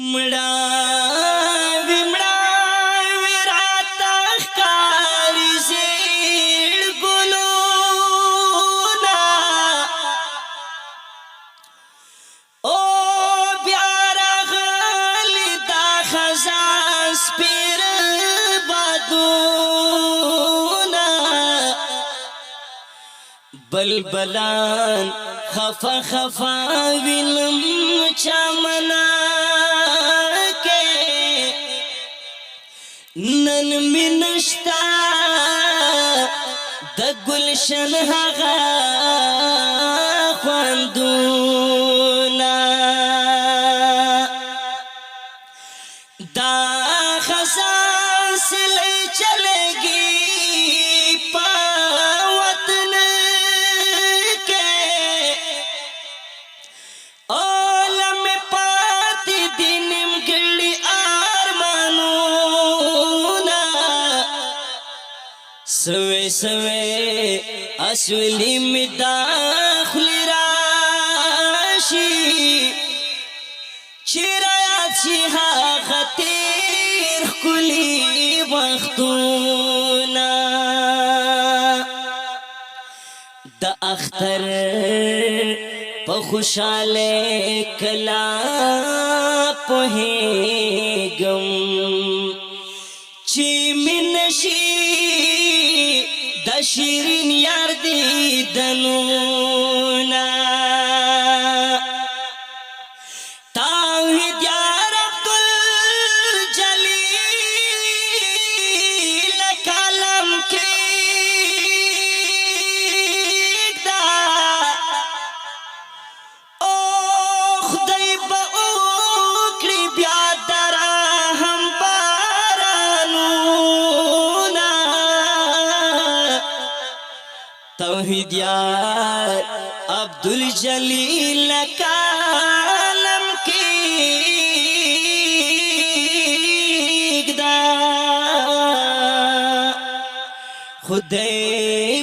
مړاوي مړاوي راته ښکاري زیړ ګلونه او بیا راغلي دا خزان سپېره بادونه بلبلان خفا خفا وینم چمنا کې نن می نشتا د گلشن هغه خوندونه دا خزان سلی چلېږي په وطن کې عالم پاتې دي نیمګړي ارمانونه سوې سوې اسولي مې داخلي راشي چې راياد شي هغه تېر ښکلي وختونه د اختر په خوشاله کلا پوهېږم چې مين شي د شیرین یار دیدنونه توحید یار عبدالجلیل کلم کېږده او خدای به وکړي بیا د رحم بارانونه توحید یار عبدالجلیل کلم کېږده خدای